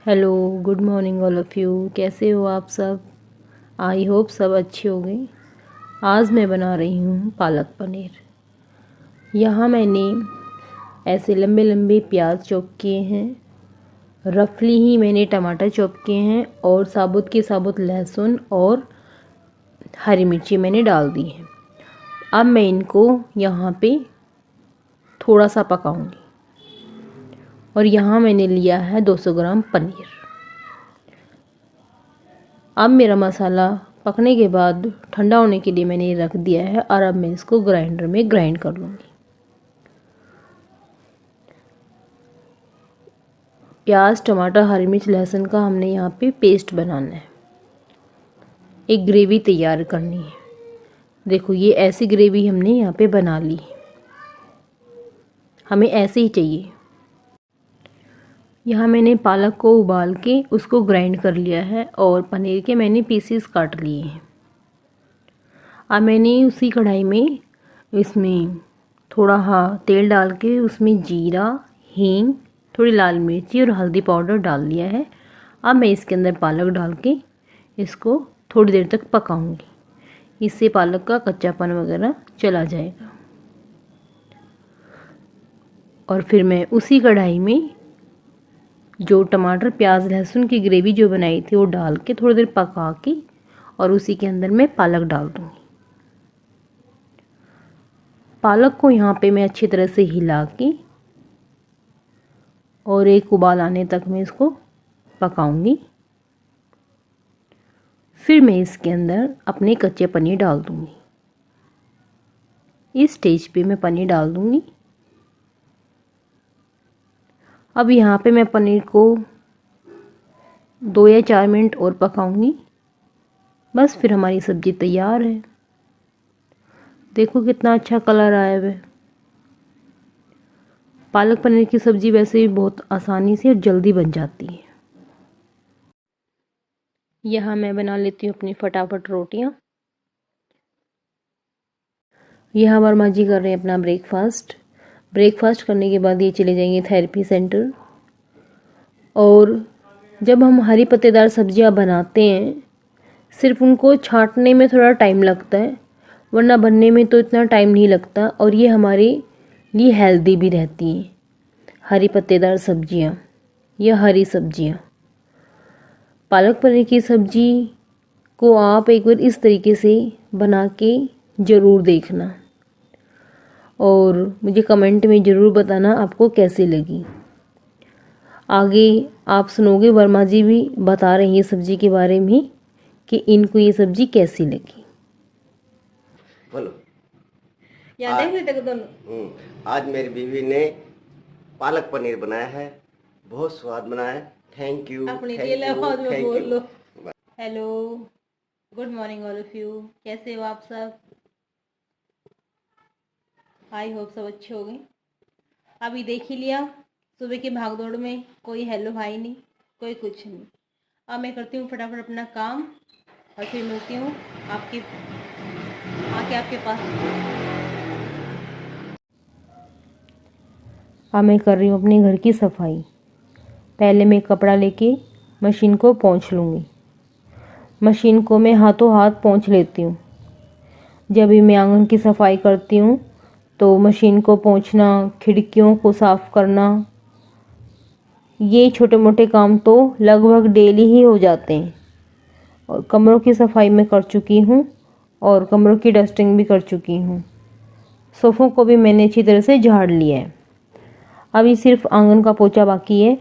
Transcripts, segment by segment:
Hello, good morning all of you. कैसे हो आप सब? आई होप सब अच्छे होंगे। आज मैं बना रही हूँ पालक पनीर। यहाँ मैंने ऐसे लंबे लंबे प्याज चॉप किए हैं। रफली ही मैंने टमाटर चॉप किए हैं और साबुत के साबुत लहसुन और हरी मिर्ची मैंने डाल दी है। अब मैं इनको यहाँ पे थोड़ा सा पकाऊंगी। और यहाँ मैंने लिया है 200 ग्राम पनीर। अब मेरा मसाला पकने के बाद ठंडा होने के लिए मैंने रख दिया है और अब मैं इसको ग्राइंडर में ग्राइंड कर लूँगी। प्याज, टमाटर, हरी मिर्च, लहसुन का हमने यहाँ पे पेस्ट बनाना है। एक ग्रेवी तैयार करनी है। देखो, ये ऐसी ग्रेवी हमने यहाँ पे बना ली। हमें ऐसे ही चाहिए। यहाँ मैंने पालक को उबाल के उसको ग्राइंड कर लिया है और पनीर के मैंने पीसेस काट लिए हैं। अब मैंने उसी कढ़ाई में इसमें थोड़ा तेल डाल के उसमें जीरा, हींग, थोड़ी लाल मिर्ची और हल्दी पाउडर डाल दिया है। अब मैं इसके अंदर पालक डाल के इसको थोड़ी देर तक पकाऊंगी। इससे पालक का कच्चापन वगैरह चला जाएगा। और फिर मैं उसी कढ़ाई में जो टमाटर, प्याज, लहसुन की ग्रेवी जो बनाई थी वो डाल के थोड़ी देर पका के और उसी के अंदर मैं पालक डाल दूंगी। पालक को यहाँ पे मैं अच्छी तरह से हिला के और एक उबाल आने तक मैं इसको पकाऊंगी। फिर मैं इसके अंदर अपने कच्चे पनीर डाल दूंगी। इस स्टेज पे मैं पनीर डाल दूंगी। अब यहाँ पे मैं पनीर को 2 या 4 मिनट और पकाऊंगी। बस फिर हमारी सब्ज़ी तैयार है। देखो कितना अच्छा कलर आया है। पालक पनीर की सब्ज़ी वैसे भी बहुत आसानी से और जल्दी बन जाती है। यहाँ मैं बना लेती हूँ अपनी फटाफट रोटियाँ। यहाँ वर्मा जी कर रहे हैं अपना ब्रेकफास्ट करने के बाद ये चले जाएंगे थेरेपी सेंटर। और जब हम हरी पत्तेदार सब्जियाँ बनाते हैं, सिर्फ उनको छांटने में थोड़ा टाइम लगता है, वरना बनने में तो इतना टाइम नहीं लगता। और ये हमारे लिए हेल्दी भी रहती हैं। हरी पत्तेदार सब्जियाँ या हरी सब्जियाँ। पालक पनीर की सब्जी को आप एक बार इस तरीके से बना के ज़रूर देखना और मुझे कमेंट में ज़रूर बताना आपको कैसी लगी। आगे आप सुनोगे वर्मा जी भी बता रही हैं सब्जी के बारे में कि इनको ये सब्जी कैसी लगी। बोलो। आज मेरी बीवी ने पालक पनीर बनाया है, बहुत स्वाद बनाया है। Thank you. Hello, good morning all of you. कैसे हो आप सब? आई होप सब अच्छे हो गए। अभी देख ही लिया, सुबह की भागदौड़ में कोई हेलो हाई नहीं, कोई कुछ नहीं। अब मैं करती हूँ फटाफट अपना काम और फिर मिलती हूँ आपके पास। अब मैं कर रही हूँ अपने घर की सफाई। पहले मैं कपड़ा लेके मशीन को पोंछ लूँगी। मशीन को मैं हाथों हाथ पोंछ लेती हूँ। जब भी मैं आंगन की सफाई करती हूँ तो मशीन को पोंछना, खिड़कियों को साफ़ करना, ये छोटे मोटे काम तो लगभग डेली ही हो जाते हैं। और कमरों की सफाई मैं कर चुकी हूँ और कमरों की डस्टिंग भी कर चुकी हूँ। सोफ़ों को भी मैंने अच्छी तरह से झाड़ लिया है। अभी सिर्फ आंगन का पोछा बाकी है।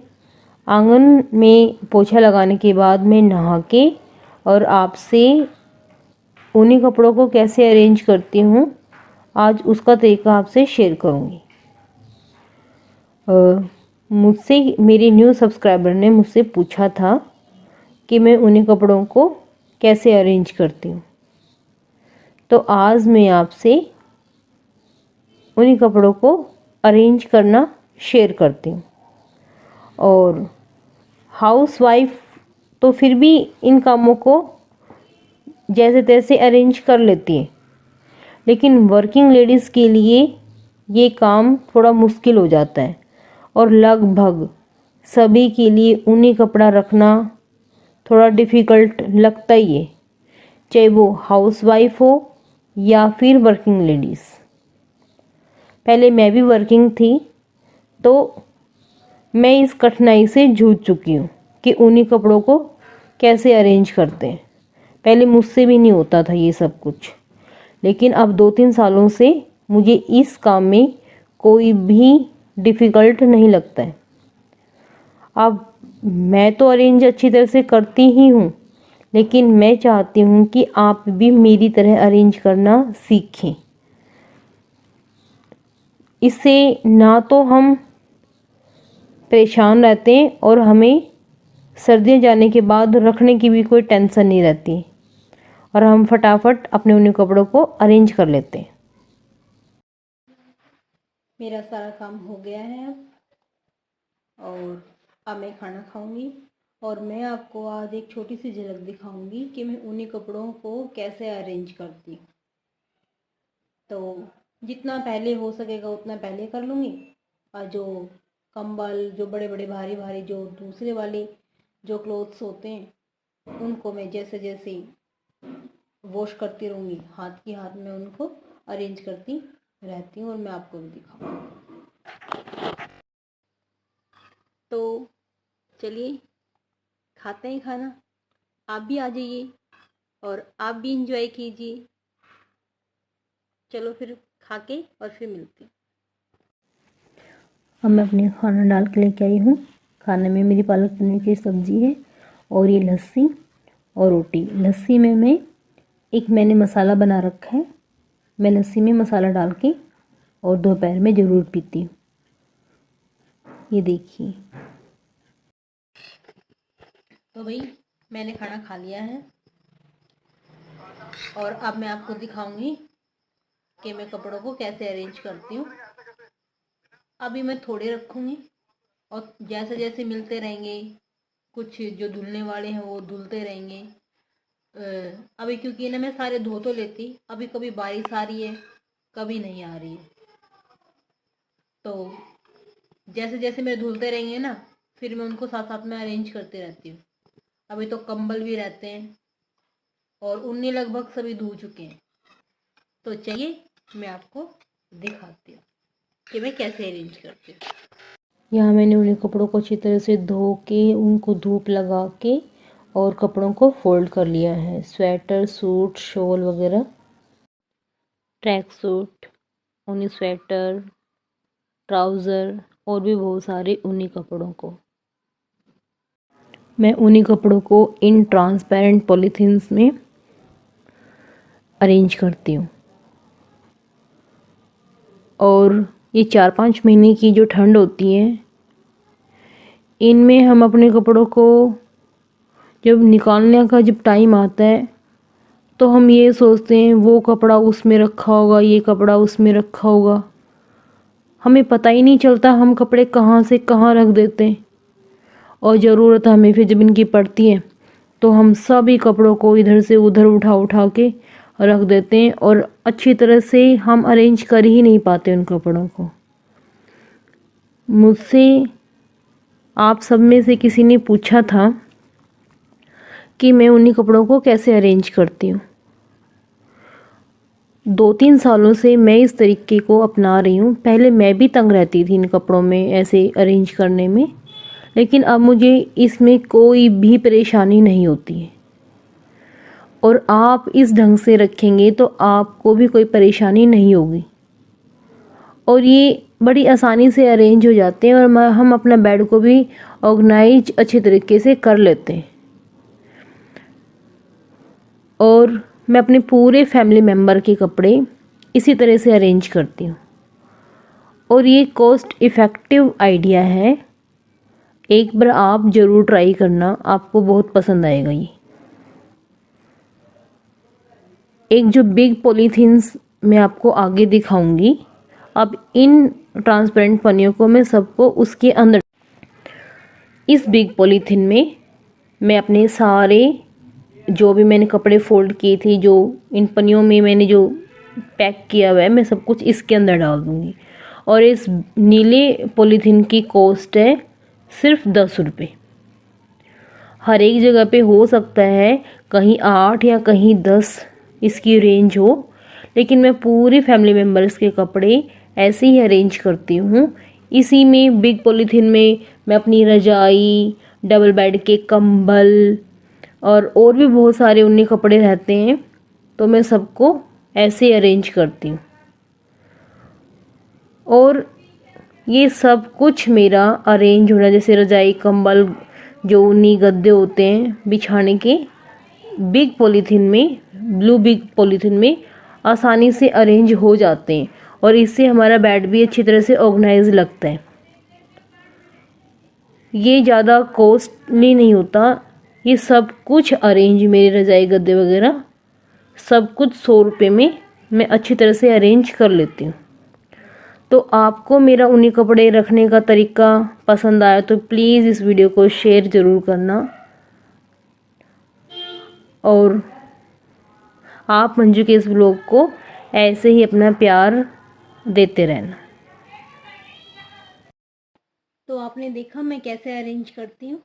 आंगन में पोछा लगाने के बाद मैं नहा के और आपसे ऊनी कपड़ों को कैसे अरेंज करती हूँ आज उसका तरीका आपसे शेयर करूँगी। मुझसे मेरी न्यू सब्सक्राइबर ने मुझसे पूछा था कि मैं ऊनी कपड़ों को कैसे अरेंज करती हूँ, तो आज मैं आपसे ऊनी कपड़ों को अरेंज करना शेयर करती हूँ। और हाउसवाइफ तो फिर भी इन कामों को जैसे तैसे अरेंज कर लेती है, लेकिन वर्किंग लेडीज़ के लिए ये काम थोड़ा मुश्किल हो जाता है और लगभग सभी के लिए ऊनी कपड़ा रखना थोड़ा डिफ़िकल्ट लगता ही है, चाहे वो हाउसवाइफ हो या फिर वर्किंग लेडीज़। पहले मैं भी वर्किंग थी तो मैं इस कठिनाई से जूझ चुकी हूँ कि ऊनी कपड़ों को कैसे अरेंज करते हैं। पहले मुझसे भी नहीं होता था ये सब कुछ, लेकिन अब 2-3 सालों से मुझे इस काम में कोई भी डिफ़िकल्ट नहीं लगता है। अब मैं तो अरेंज अच्छी तरह से करती ही हूँ, लेकिन मैं चाहती हूँ कि आप भी मेरी तरह अरेंज करना सीखें। इससे ना तो हम परेशान रहते हैं और हमें सर्दियाँ जाने के बाद रखने की भी कोई टेंशन नहीं रहती और हम फटाफट अपने ऊनी कपड़ों को अरेंज कर लेते हैं। मेरा सारा काम हो गया है और अब मैं खाना खाऊंगी और मैं आपको आज एक छोटी सी झलक दिखाऊंगी कि मैं ऊनी कपड़ों को कैसे अरेंज करती हूँ। तो जितना पहले हो सकेगा उतना पहले कर लूँगी और जो कंबल, जो बड़े बड़े भारी भारी जो दूसरे वाले जो क्लोथ्स होते हैं उनको मैं जैसे जैसे वॉश करती रहूँगी, हाथ की हाथ में उनको अरेंज करती रहती हूँ और मैं आपको भी दिखाऊंगी। तो चलिए खाते हैं खाना, आप भी आ जाइए और आप भी इंजॉय कीजिए। चलो फिर खा के और फिर मिलते हैं। अब मैं अपने खाना डाल के लेके आई हूँ। खाने में मेरी पालक पनीर की सब्ज़ी है और ये लस्सी और रोटी। लस्सी में मैंने मसाला बना रखा है, मैं लस्सी में मसाला डाल के और दोपहर में ज़रूर पीती हूँ। ये देखिए। तो भाई मैंने खाना खा लिया है और अब मैं आपको दिखाऊंगी कि मैं कपड़ों को कैसे अरेंज करती हूँ। अभी मैं थोड़े रखूँगी और जैसे जैसे मिलते रहेंगे, कुछ जो धुलने वाले हैं वो धुलते रहेंगे। अभी क्योंकि ना मैं सारे धो तो लेती, अभी कभी बारिश आ रही है, कभी नहीं आ रही है, तो जैसे जैसे मेरे धुलते रहेंगे ना फिर मैं उनको साथ साथ में अरेंज करते रहती हूँ। अभी तो कंबल भी रहते हैं और ऊनी लगभग सभी धो चुके हैं। तो चलिए मैं आपको दिखाती हूँ कि मैं कैसे अरेंज करती हूँ। यहाँ मैंने ऊनी कपड़ों को अच्छी तरह से धो के उनको धूप लगा के और कपड़ों को फोल्ड कर लिया है। स्वेटर, सूट, शॉल वगैरह, ट्रैक सूट, ऊनी स्वेटर, ट्राउज़र और भी बहुत सारे ऊनी कपड़ों को मैं ऊनी कपड़ों को इन ट्रांसपेरेंट पॉलीथीन्स में अरेंज करती हूँ। और ये 4-5 महीने की जो ठंड होती है इनमें हम अपने कपड़ों को जब निकालने का जब टाइम आता है तो हम ये सोचते हैं वो कपड़ा उसमें रखा होगा, ये कपड़ा उसमें रखा होगा। हमें पता ही नहीं चलता हम कपड़े कहाँ से कहाँ रख देते हैं और ज़रूरत हमें फिर जब इनकी पड़ती है तो हम सभी कपड़ों को इधर से उधर उठा उठा के रख देते हैं और अच्छी तरह से हम अरेंज कर ही नहीं पाते उन कपड़ों को। मुझसे आप सब में से किसी ने पूछा था कि मैं उन्हीं कपड़ों को कैसे अरेंज करती हूँ। 2-3 सालों से मैं इस तरीके को अपना रही हूँ। पहले मैं भी तंग रहती थी इन कपड़ों में ऐसे अरेंज करने में, लेकिन अब मुझे इसमें कोई भी परेशानी नहीं होती है और आप इस ढंग से रखेंगे तो आपको भी कोई परेशानी नहीं होगी और ये बड़ी आसानी से अरेंज हो जाते हैं और हम अपना बेड को भी ऑर्गेनाइज अच्छे तरीके से कर लेते हैं। और मैं अपने पूरे फैमिली मेम्बर के कपड़े इसी तरह से अरेंज करती हूँ और ये कॉस्ट इफ़ेक्टिव आइडिया है। एक बार आप ज़रूर ट्राई करना, आपको बहुत पसंद आएगा। ये एक जो बिग पॉलीथीन्स मैं आपको आगे दिखाऊंगी। अब इन ट्रांसपेरेंट पन्नियों को मैं सबको उसके अंदर, इस बिग पॉलीथीन में मैं अपने सारे जो भी मैंने कपड़े फोल्ड किए थे, जो इन पन्नियों में मैंने जो पैक किया हुआ है, मैं सब कुछ इसके अंदर डाल दूँगी। और इस नीले पॉलीथीन की कॉस्ट है सिर्फ 10 रुपये। हर एक जगह पे हो सकता है कहीं 8 या कहीं 10 इसकी रेंज हो, लेकिन मैं पूरी फैमिली मेम्बर्स के कपड़े ऐसे ही अरेंज करती हूँ। इसी में बिग पॉलीथीन में मैं अपनी रजाई, डबल बेड के कंबल और भी बहुत सारे उन्हीं कपड़े रहते हैं, तो मैं सबको ऐसे अरेंज करती हूँ। और ये सब कुछ मेरा अरेंज होना, जैसे रजाई, कंबल, जो ऊनी गद्दे होते हैं बिछाने के, बिग पॉलीथीन में, ब्लू बिग पॉलीथीन में आसानी से अरेंज हो जाते हैं और इससे हमारा बेड भी अच्छी तरह से ऑर्गेनाइज लगता है। ये ज़्यादा कॉस्टली नहीं होता। ये सब कुछ अरेंज, मेरे रजाई गद्दे वगैरह सब कुछ 100 रुपये में मैं अच्छी तरह से अरेंज कर लेती हूँ। तो आपको मेरा ऊनी कपड़े रखने का तरीका पसंद आया तो प्लीज़ इस वीडियो को शेयर ज़रूर करना और आप मंजू के इस ब्लॉग को ऐसे ही अपना प्यार देते रहना। तो आपने देखा मैं कैसे अरेंज करती हूँ।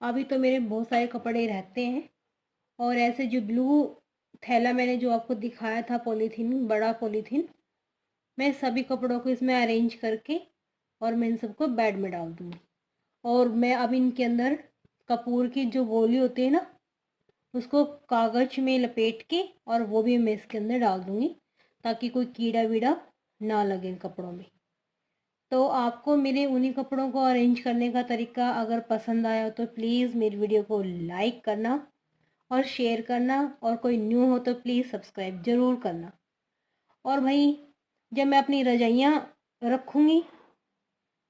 अभी तो मेरे बहुत सारे कपड़े रहते हैं और ऐसे जो ब्लू थैला मैंने जो आपको दिखाया था, पॉलीथीन, बड़ा पॉलीथीन, मैं सभी कपड़ों को इसमें अरेंज करके और मैं इन सबको बेड में डाल दूँगी। और मैं अब इनके अंदर कपूर की जो गोली होती है ना, उसको कागज में लपेट के और वो भी मैं इसके अंदर डाल दूँगी ताकि कोई कीड़ा वीड़ा ना लगे इन कपड़ों में। तो आपको मेरे ऊनी कपड़ों को अरेंज करने का तरीका अगर पसंद आया तो प्लीज़ मेरी वीडियो को लाइक करना और शेयर करना, और कोई न्यू हो तो प्लीज़ सब्सक्राइब ज़रूर करना। और भाई, जब मैं अपनी रजाइयाँ रखूँगी,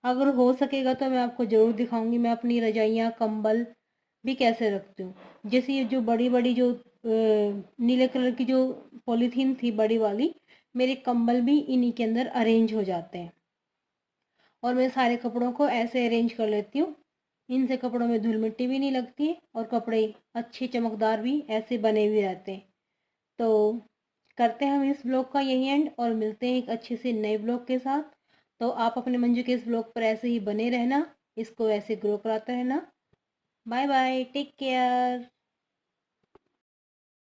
अगर हो सकेगा तो मैं आपको ज़रूर दिखाऊंगी मैं अपनी रजाइयाँ, कंबल भी कैसे रखती हूँ। जैसे ये जो बड़ी बड़ी जो नीले कलर की जो पॉलीथीन थी बड़ी वाली, मेरे कंबल भी इन्हीं के अंदर अरेंज हो जाते हैं और मैं सारे कपड़ों को ऐसे अरेंज कर लेती हूँ। इनसे कपड़ों में धूल मिट्टी भी नहीं लगती है और कपड़े अच्छे चमकदार भी ऐसे बने हुए रहते हैं। तो करते हैं हम इस ब्लॉग का यही एंड और मिलते हैं एक अच्छे से नए ब्लॉग के साथ। तो आप अपने मंजू के इस ब्लॉग पर ऐसे ही बने रहना, इसको ऐसे ग्रो कराते रहना। Bye bye, take care.